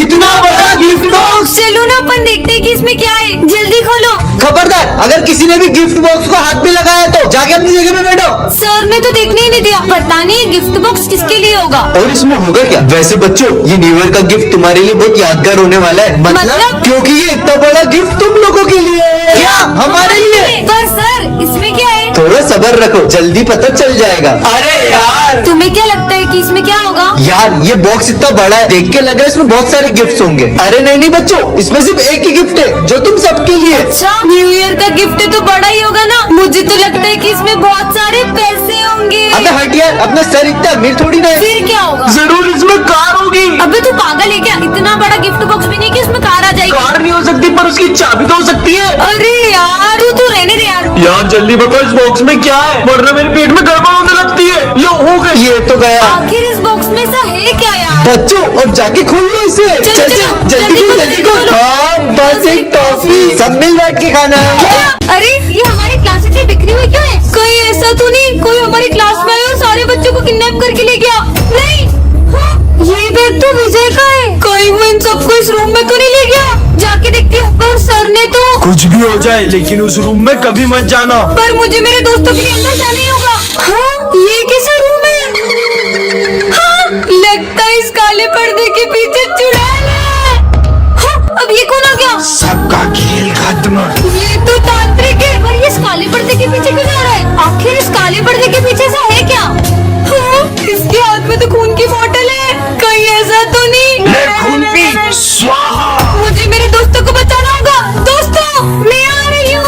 इतना बड़ा gift box. चलो ना अपन देखते हैं कि इसमें क्या है, जल्दी खोलो। खबरदार, अगर किसी ने भी गिफ्ट बॉक्स को हाथ में लगाया तो जाके अपनी जगह पे बैठो। सर ने तो देखने ही नहीं दिया, पता नहीं गिफ्ट बॉक्स किसके लिए होगा। और इसमें होगा क्या? वैसे बच्चों, ये न्यू ईयर का गिफ्ट तुम्हारे लिए बहुत यादगार होने वाला है। मतलब? क्योंकि ये इतना बड़ा गिफ्ट तुम लोगों के लिए है। क्या? हमारे लिए? पर सर इसमें क्या है? थोड़ा सब्र रखो, जल्दी पता चल जाएगा। अरे यार, तुम्हें क्या लगता है कि इसमें क्या होगा? यार ये बॉक्स इतना बड़ा है, देख के लग रहा है इसमें बहुत सारे गिफ्ट होंगे। अरे नहीं नहीं बच्चों, इसमें सिर्फ एक ही गिफ्ट है जो तुम सबके लिए। अच्छा, न्यू ईयर का गिफ्ट तो बड़ा ही होगा ना। मुझे तो लगता है कि इसमें बहुत सारे पैसे होंगे। अबे हट यार, अपना सर इतना अमीर थोड़ी ना है। फिर क्या होगा? जरूर इसमें कार होगी। अबे तू पागल है क्या? इतना बड़ा गिफ्ट बॉक्स भी नहीं कि उसमें कार आ जाएगी। कार नहीं हो सकती, पर उसकी चाबी तो हो सकती है। अरे यार तू रहने दे यार। यार जल्दी बताओ इस बॉक्स में क्या है, वरना मेरे पेट में गड़बड़ होने लगती है। लो हो गई। ये तो गया। आखिर इस बॉक्स में ऐसा है क्या यार? बच्चों अब जाके खोल लो इसे। चल, जल्दी खोल, जल्दी खोल। हाँ बस एक टॉफी, सब मिल बैठ के खाना है। अरे ये हमारी क्लास से बिक्री हुई क्यों है? कहीं ऐसा तो नहीं कोई हमारी क्लास में आया और सारे बच्चों को किडनैप करके ले गया? नहीं, हाँ, ये बैग तो विजय का है। कहीं वो इन सबको इस रूम में तो नहीं ले गया? जाके देखती हूँ। पर सर ने तो कुछ भी हो जाए लेकिन उस रूम में कभी मत जाना। पर मुझे मेरे दोस्तों के लिए अंदर जाना ही होगा। हाँ, ये कैसा रूम है? हाँ, लगता है इस काले पर्दे के पीछे चुड़ैल है। हाँ, अब ये कौन आ गया? सबका खेल खत्म। ये तो तांत्रिक है। पर ये इस काले पर्दे के पीछे क्यों जा रहा है? आखिर इस काले पर्दे के पीछे ऐसा है क्या? हाँ, इसके हाथ में तो खून की बोतल है। कहीं ऐसा तो नहीं? ले खून पी, स्वाहा। मुझे मेरे दोस्तों को बचाना होगा। दोस्तों मैं आ रही हूँ।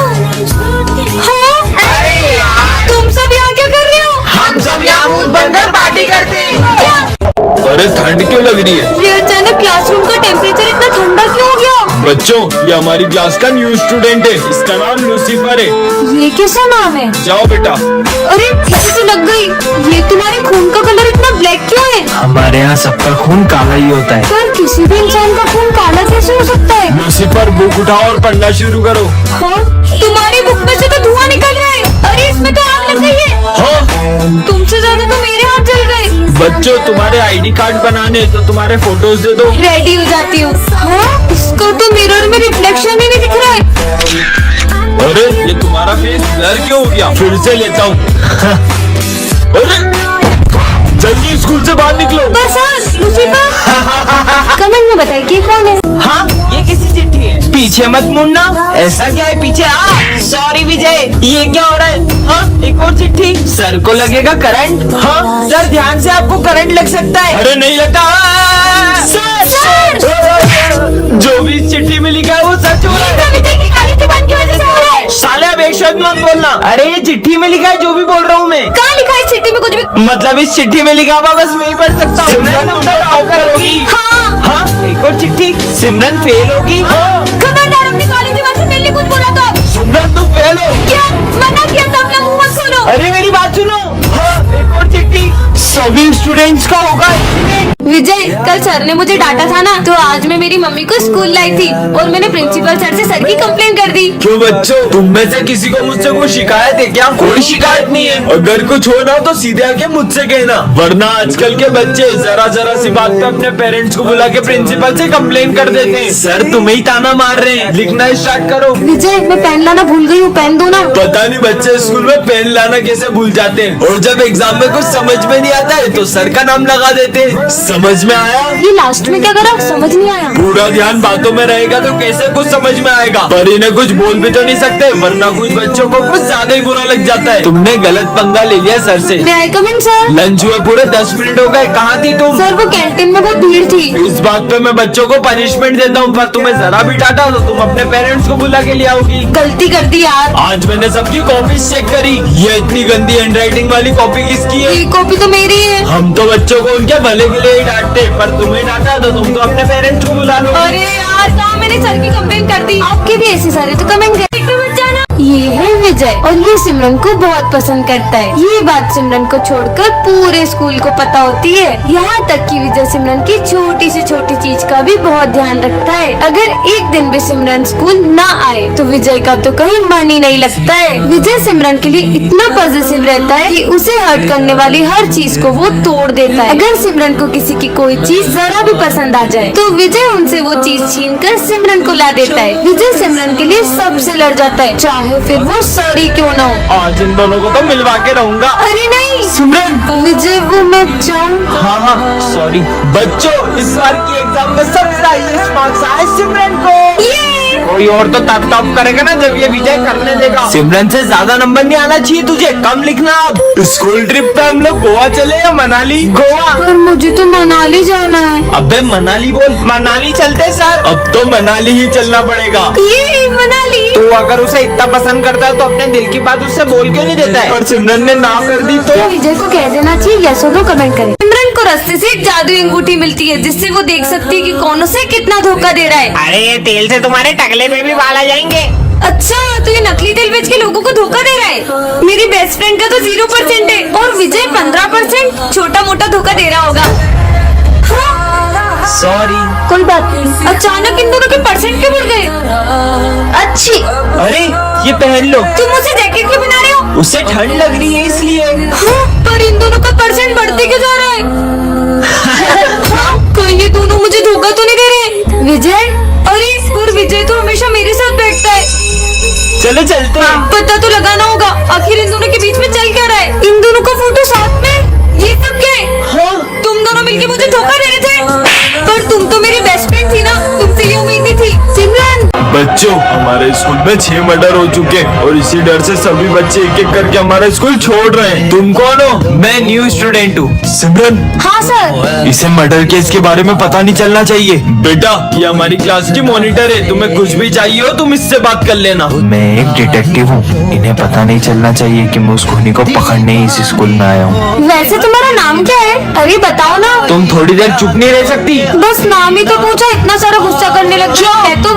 हाँ, तुम सब यहाँ क्या कर रहे हो? हम सब यहाँ मुंह बनकर पार्टी करते हैं। क्या? अरे ठंड क्यों लग रही है? ये अचानक क्लासरूम का टेम्परेचर इतना ठंडा क्यों हो गया? बच्चों, ये हमारी क्लास का न्यू स्टूडेंट है, इसका नाम लूसीफर है। ये कैसा नाम है? जाओ बेटा। अरे इसे तो लग गई। ये तुम्हारे खून का कलर इतना ब्लैक क्यों है? हमारे यहाँ सबका खून काला ही होता है। पर किसी भी इंसान का खून काला कैसे हो सकता है? लूसीफर बुक उठाओ और पढ़ना शुरू करो। हाँ, तुम्हारी बुक में से तो धुआं निकल रहा है। अरे इसमें तो आग लग गई है। हाँ तुमसे ज्यादा तो मेरे हाथ जल गए। बच्चों, तुम्हारे आईडी कार्ड बनाने तो तुम्हारे फोटोज दे दो। रेडी हो जाती हूँ। हाँ, इसका तो मिरर में रिफ्लेक्शन ही नहीं दिख रहा है। अरे ये तुम्हारा फेस ब्लर क्यों हो गया? फिर से लेता हूँ। अरे जल्दी स्कूल से बाहर निकलो। बस लूसीफर कमेंट में बताइए कि कौन है? हाँ, ये किसी चिट्ठी है। पीछे मत मुड़ना। ऐसा क्या है पीछे? सॉरी विजय, ये क्या हो रहा है? हाँ, एक और चिट्ठी। सर को लगेगा करंट। हाँ सर, ध्यान से, आपको करंट लग सकता है। अरे नहीं लगता। सर जो भी इस चिट्ठी में लिखा है वो सच हो रहा है। विजय की काली जुबान की वजह से हो रहा है। साले अब एक शब्द मत बोलना। अरे ये चिट्ठी में लिखा है जो भी बोल रहा हूँ मैं। कहाँ लिखा है इस चिट्ठी में कुछ भी? मतलब इस चिट्ठी में लिखा हुआ बस मैं ही पढ़ सकता हूँ। सिमरन टॉपर होगी। हाँ, हाँ, एक और चिट्ठी। सिमरन फेल होगी। हाँ, खबरदार अपनी काली जुबान से मेरे लिए कुछ बोला तो। सिमरन तू फेल हो। क्या मना किया था? अपना मुंह मत खोलो। अरे मेरी बात सुनो। हाँ, एक और चिट्ठी। सभी स्टूडेंट्स का होगा एक्सीडेंट। विजय, कल सर ने मुझे डांटा था ना, तो आज मैं मेरी मम्मी को स्कूल लाई थी और मैंने प्रिंसिपल सर से सर की कंप्लेंट कर दी। क्यों बच्चों, तुम में से किसी को मुझसे कोई शिकायत है क्या? कोई शिकायत नहीं है। अगर कुछ हो ना तो सीधे आके मुझसे कहना, वरना आजकल के बच्चे जरा जरा सी बात पे अपने पेरेंट्स को बुला के प्रिंसिपल से कंप्लेन कर देते हैं। सर तुम्हें ही ताना मार रहे हैं। लिखना स्टार्ट करो। विजय, मैं पेन लाना भूल गई हूँ, पेन दो ना। पता नहीं बच्चे स्कूल में पेन लाना कैसे भूल जाते हैं, और जब एग्जाम में कुछ समझ में नहीं आता है तो सर का नाम लगा देते हैं। समझ में आया? ये लास्ट में क्या करा समझ नहीं आया। पूरा ध्यान बातों में रहेगा तो कैसे कुछ समझ में आएगा? पर इन्हें कुछ बोल भी तो नहीं सकते, वरना कुछ बच्चों को कुछ ज्यादा ही बुरा लग जाता है। तुमने गलत पंगा ले लिया सर से। मैं आई कमेंट सर? लंच हुए पूरे 10 मिनट हो गए, कहाँ थी तुम? सर वो कैंटीन में बहुत भीड़ थी। इस बात पे मैं बच्चों को पनिशमेंट देता हूँ, पर तुम्हें जरा भी डांटा तो तुम अपने पेरेंट्स को बुला के ले आओगी। गलती कर दी यार। आज मैंने सबकी कॉपी चेक करी, ये इतनी गंदी हैंडराइटिंग वाली कॉपी किसकी है? ये कॉपी तो मेरी है। हम तो बच्चों को उनके भले के लिए ही डांटते, पर तुम्हें डांटा तो तुम तो अपने पेरेंट्स को बुला लो। अरे यार, कहाँ मैंने सर की कंप्लेंट कर दी। आपके भी ऐसे सारे तो कमेंट करके बच जाना। ये है विजय और ये सिमरन को बहुत पसंद करता है। ये बात सिमरन को छोड़कर पूरे स्कूल को पता होती है। यहाँ तक कि विजय सिमरन की छोटी से छोटी चीज का भी बहुत ध्यान रखता है। अगर एक दिन भी सिमरन स्कूल ना आए तो विजय का तो कहीं मन ही नहीं लगता है। विजय सिमरन के लिए इतना पॉजिटिव रहता है कि उसे हर्ट करने वाली हर चीज को वो तोड़ देता है। अगर सिमरन को किसी की कोई चीज जरा भी पसंद आ जाए तो विजय उनसे वो चीज छीन कर सिमरन को ला देता है। विजय सिमरन के लिए सबसे लड़ जाता है, चाहे फिर वो सारी क्यों ना हो। आज इन दोनों को तो मिलवा के रहूंगा। अरे नहीं सिमरन, विजय, वो मैं चाहूँ। हाँ सॉरी बच्चों, इस बार की एग्जाम में सबसे हाईएस्ट मार्क्स आए सिमरन को। कोई और तो टॉप करेगा ना जब ये विजय करने देगा। सिमरन से ज्यादा नंबर नहीं आना चाहिए तुझे, कम लिखना। अब स्कूल ट्रिप पे हम लोग गोवा चले या मनाली? गोवा। पर मुझे तो मनाली जाना है। अबे मनाली बोल, मनाली चलते सर। अब तो मनाली ही चलना पड़ेगा। ये मनाली। तू अगर उसे इतना पसंद करता है तो अपने दिल की बात उससे बोल क्यों नहीं देता है? और सिमरन ने ना कर दी तो विजय को कह देना चाहिए यस और नो कमेंट करें। सिमरन को रास्ते से एक जादुई अंगूठी मिलती है जिससे वो देख सकती है कि कौन उसे कितना धोखा दे रहा है। अरे ये तेल से तुम्हारे टकले में भी बाल आ जाएंगे। अच्छा, तो ये नकली तेल बेच के लोगों को धोखा दे रहा है। मेरी बेस्ट फ्रेंड का तो 0% है और विजय 15%। छोटा मोटा धोखा दे रहा होगा। सॉरी। कोई बात नहीं। अचानक इन दोनों के परसेंट क्यों बढ़ गए? अच्छी। अरे ये पहन लो। तुम मुझे जैकेट क्यों पहना रहे हो? उसे ठंड लग रही है इसलिए। पर इन दोनों का परसेंट बढ़ते क्यों जा रहा है? कहीं ये दोनों मुझे धोखा तो नहीं दे रहे? विजय, अरे और विजय तो हमेशा मेरे साथ बैठता है। चलो चलते हैं। पता तो लगाना होगा आखिर इन दोनों के बीच में चल क्या रहा है। इन दोनों का फोटो साथ में, ये सब क्या है? तुम दोनों मिलके मुझे धोखा दे रहे थे। पर तुम तो मेरी बेस्ट फ्रेंड थी ना, तुमसे ये उम्मीद नहीं थी। सिमरन, बच्चों, हमारे स्कूल में 6 मर्डर हो चुके हैं और इसी डर से सभी बच्चे एक एक करके हमारा स्कूल छोड़ रहे हैं। तुम कौन हो? मैं न्यू स्टूडेंट हूँ। सिमरन, हाँ सर। इसे मर्डर केस के बारे में पता नहीं चलना चाहिए। बेटा, ये हमारी क्लास की मॉनिटर है, तुम्हें कुछ भी चाहिए हो तुम इससे बात कर लेना। मैं एक डिटेक्टिव हूँ, इन्हें पता नहीं चलना चाहिए कि मैं उस खूनी को पकड़ने इस स्कूल में आया हूँ। वैसे तुम्हारा नाम क्या है? अरे बताओ ना। तुम थोड़ी देर चुप नहीं रह सकती? बस नाम ही तो पूछा, इतना सारा गुस्सा करने लग गया है तो।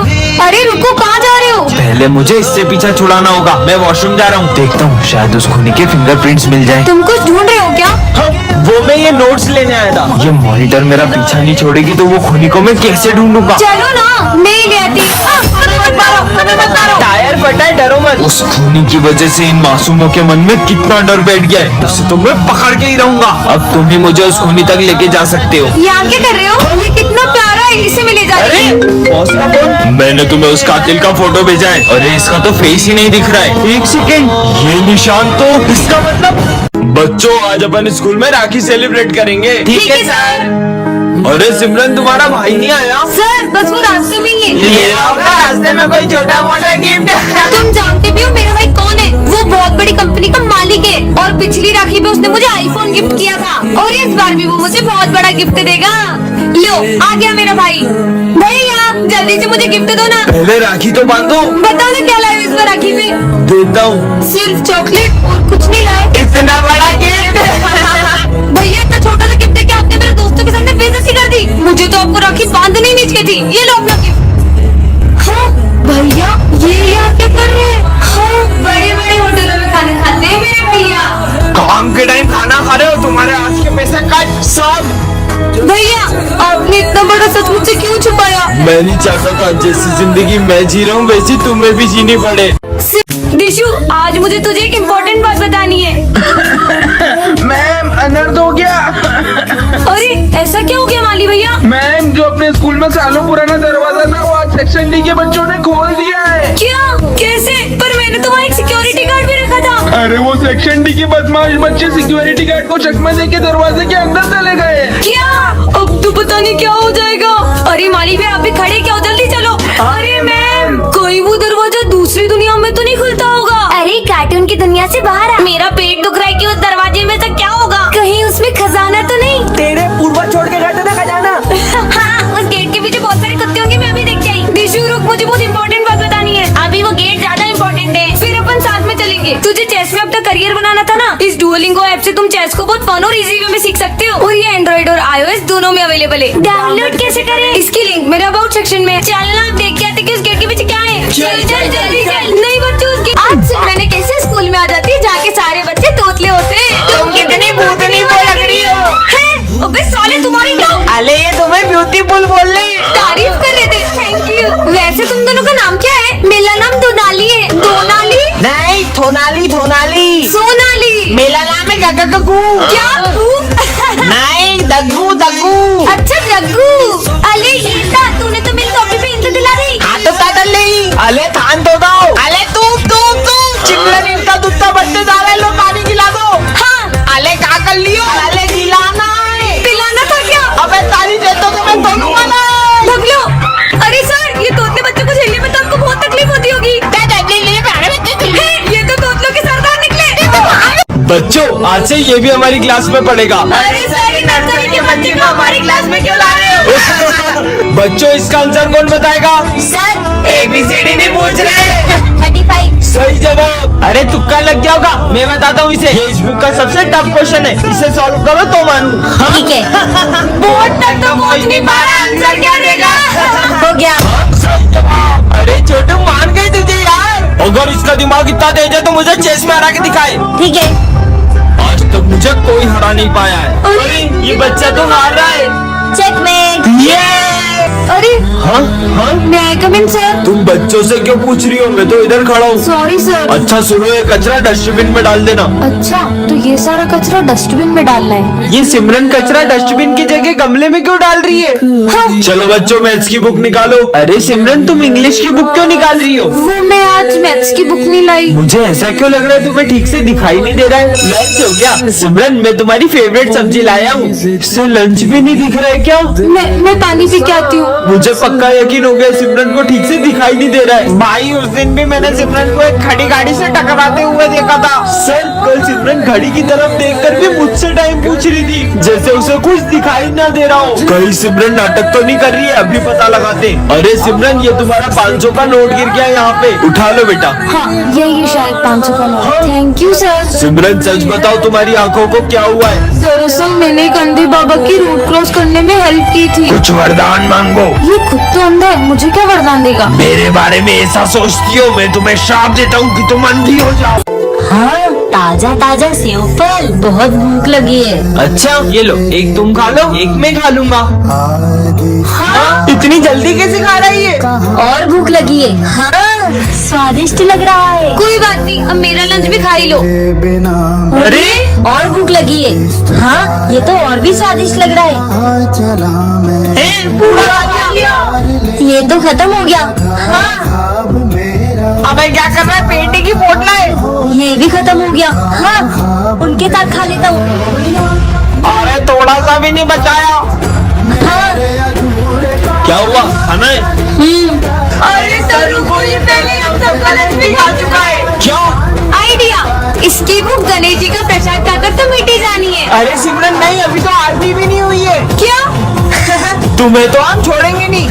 अरे रुको, कहाँ जा रहे हो? पहले मुझे इससे पीछा छुड़ाना होगा। मैं वॉशरूम जा रहा हूँ, देखता हूँ शायद उस खूनी के फिंगरप्रिंट्स मिल जाए। तुम कुछ ढूंढ रहे हो क्या? वो मैं ये नोट्स लेने आया था। ये मॉनिटर मेरा पीछा नहीं छोड़ेगी तो वो खूनी को मैं कैसे ढूंढूंगा? चलो ना, मैं ही ले आती। टायर फटा है, डरो मत। उस खूनी की वजह से इन मासूमों के मन में कितना डर बैठ गया है, उसे तो मैं पकड़ के ही रहूंगा। अब तुम ही मुझे उस खूनी तक लेके जा सकते हो। यहाँ क्या कर रहे हो? ये कितना प्यारा है, इसे मैं ले जा रही हूँ। मैंने तुम्हें उस कातिल का फोटो भेजा है। अरे इसका तो फेस ही नहीं दिख रहा है। एक सेकेंड, ये निशान तो इसका मतलब। बच्चों, आज अपन स्कूल में राखी सेलिब्रेट करेंगे। ठीक है सर। अरे सिमरन, तुम्हारा भाई नहीं आया? सर बस वो रास्ते में ही है। ये होगा रास्ते में कोई छोटा मोटा गिफ्ट। तुम जानते भी हो मेरा भाई कौन है? वो बहुत बड़ी कंपनी का मालिक है और पिछली राखी पे उसने मुझे आईफोन गिफ्ट किया था और इस बार भी वो मुझे बहुत बड़ा गिफ्ट देगा। लो आ गया मेरा भाई। भैया जल्दी से मुझे गिफ्ट दो ना। पहले राखी तो बांधो। बताओ ना क्या लाए हो इस बार राखी में? देता हूँ। सिर्फ चॉकलेट और कुछ नहीं लाए? इतना बड़ा गिफ्ट। भैया इतना छोटा सा गिफ्ट देके आपने मेरे दोस्तों के सामने बेइज्जती कर दी। मुझे तो आपको राखी बांधनी नहीं चाहिए थी। ये लो अपना गिफ्ट। हाँ भैया, ये यहाँ क्या कर रहे हैं? हाँ, बड़े बड़े होटलों में खाना खाते हैं मेरे भैया। काम के टाइम खाना खा रहे हो, तुम्हारे आज के पैसे कट सब। भैया आपने इतना बड़ा सच मुझसे क्यों छुपाया? मैं नहीं चाहता था जैसी जिंदगी मैं जी रहा हूँ वैसी तुम्हें भी जीनी पड़े। दिशु, आज मुझे तुझे एक इम्पोर्टेंट बात बतानी है। मैम अनर्थ हो गया। अरे ऐसा क्या हो गया माली भैया? मैम, जो अपने स्कूल में सालों पुराना दरवाजा था वो आज सेक्शन डी के बच्चों ने खोल दिया है। क्या? कैसे? पर मैंने तो वहाँ एक सिक्योरिटी गार्ड भी रखा था। अरे वो सेक्शन डी के बदमाश बच्चे सिक्योरिटी गार्ड को चकमा दे के दरवाजे के अंदर चले गए। क्या? अब तो पता नहीं क्या हो जाएगा। अरे माली भैया आप भी खड़े क्या हो? जल्दी चलो। अरे मैम, कोई वो दरवाजा दूसरी दुनिया में तो नहीं खुलता होगा? अरे कार्टून की दुनिया से बाहर आ। मेरा पेट दुख रहा है कि उस दरवाजे में से क्या होगा? कहीं उसमें खजाना तो नहीं? तेरे पूर्वज छोड़ के गए थे ना खजाना। हाँ, उस गेट के पीछे बहुत सारे कुत्ते होंगे, मैं अभी देख के आई। दिशु रुक, मुझे बहुत इम्पोर्टेंट बात बतानी है। अभी वो गेट ज्यादा इम्पोर्टेंट है, फिर अपन साथ में चलेंगे। तुझे चेस में अपना करियर बनाना था ना, इस डुओलिंगो ऐप से तुम चेस को बहुत फन और इजी वे में सीख सकते हो और ये एंड्रॉइड और iOS दोनों में अवेलेबल है। डाउनलोड कैसे करें? इसकी लिंक मेरे अबाउट सेक्शन में। चलना, देख के आते कि उस गेट के पीछे क्या है। चल चल जल्दी चल। नहीं बच्चों, आज मैंने कैसे पतले होते। तुम कितनी भूतनी वो लग रही हो। हैं? अबे साले तुम्हारी तो अले ये तुम्हें ब्यूटीफुल बोल रही है। तारीफ कर रहे थे। Thank you. वैसे तुम दोनों का नाम क्या है? मेरा नाम दोनाली है। दोनाली? नहीं, थोनाली थोनाली। सोनाली। मेरा नाम है गगगगू। क्या तू? नहीं, दग्गू दग्गू। अच्छा जग्गू। अले ये था, तूने तो मेरी कॉपी पे इंक दिला दी। हाँ तो काटल नहीं। अले थान तो दो। अले तू चिमरन इनका दूध बट्टे डाले, लो पानी गिला दो। हाँ अले का कर लियो। अले गिलाना है। पिलाना था क्या? अबे ताली दे तो मैं दोनों ना। भग लो। अरे सर, ये तोतले बच्चों को झेलने में तो आपको बहुत तकलीफ होती होगी। ये तो तोतलों के सरदार निकले। बच्चों आज से ये भी हमारी क्लास में पढ़ेगा। अरे सर, ये नर्सरी के बच्चे को हमारी क्लास में क्यों ला रहे हो? बच्चों इसका आंसर कौन बताएगा? सर ABCD नहीं पूछ रहे। 35। सही जवाब। अरे तुक्का लग गया होगा, मैं बताता हूँ इसे। ये इस बुक का सबसे टफ क्वेश्चन है, इसे सॉल्व करो तो मानू। ठीक है। बोर्ड तक तो पहुंच नहीं पा रहा, आंसर क्या देगा? हो गया। अरे छोटू मान गई तुझे यार। अगर इसका दिमाग इतना तेज है तो मुझे चेस में हरा के दिखाए। ठीक है। आज तक मुझे कोई हरा नहीं पाया है। अरे ये बच्चा तो हार रहा है। चेकमेट। अरे हाँ हाँ, मैं आई कम इन सर? तुम बच्चों से क्यों पूछ रही हो? मैं तो इधर खड़ा हूँ। Sorry sir. अच्छा सुनो, ये कचरा डस्टबिन में डाल देना। अच्छा, तो ये सारा कचरा डस्टबिन में डालना है। ये सिमरन कचरा डस्टबिन की जगह गमले में क्यों डाल रही है? हाँ, चलो बच्चों मैथ्स की बुक निकालो। अरे सिमरन तुम इंग्लिश की बुक क्यों निकाल रही हो? वो मैं आज मैथ्स की बुक नहीं लाई। मुझे ऐसा क्यों लग रहा है तुम्हें ठीक से दिखाई नहीं दे रहा है? लंच हो गया? सिमरन मैं तुम्हारी फेवरेट सब्जी लाया हूँ। इससे लंच भी नहीं दिख रहा है क्या? मैं पानी पी के आती हूँ। मुझे पक्का यकीन हो गया सिमरन को ठीक से दिखाई नहीं दे रहा है। भाई उस दिन भी मैंने सिमरन को एक खड़ी गाड़ी से टकराते हुए देखा था। सर कल सिमरन घड़ी की तरफ देखकर भी मुझसे टाइम पूछ रही थी, जैसे उसे कुछ दिखाई ना दे रहा हो। कहीं सिमरन नाटक तो नहीं कर रही है? अभी पता लगाते। अरे सिमरन ये तुम्हारा 500 का नोट गिर गया यहाँ पे, उठा लो बेटा। हाँ, यही शायद 500 का नोट। Thank you sir. सिमरन सच बताओ तुम्हारी आंखों को क्या हुआ है? दरअसल मैंने एक अंधे बाबा की रूट क्रॉस करने में हेल्प की थी। कुछ वरदान मांगो। ये खुद तो अंधा है, मुझे क्या वरदान देगा? मेरे बारे में ऐसा सोचती हो, मैं तुम्हें श्राप देता हूँ कि तुम अंधी हो जाओ। हाँ, ताजा ताजा सेव फल। बहुत भूख लगी है। अच्छा ये लो, एक तुम खा लो, एक मैं खा लूंगा। हाँ? इतनी जल्दी कैसे खा रही है? और भूख लगी है। हाँ, स्वादिष्ट लग रहा है। कोई बात नहीं, अब मेरा लंच भी खा ही लो। अरे और भूख लगी है। हाँ, ये तो और भी स्वादिष्ट लग रहा है। पूरा खा लिया। ये तो खत्म हो गया। हाँ, अबे क्या कर रहा है? पेटी की पोटला है। ये भी खत्म हो गया। हाँ, उनके साथ खा लेता हूँ। अरे थोड़ा सा भी नहीं बचाया। हाँ, क्या हुआ? खाना है? अरे सर रुको, ये पहले हम सबका लंच भी खा चुका है। क्या? आइडिया, इसकी बुक गणेश जी का प्रसाद खाकर तो मिटी जानी है। अरे सिमरन नहीं, अभी तो आरती भी नहीं हुई है। क्या? तुम्हें तो हम छोड़ेंगे नहीं।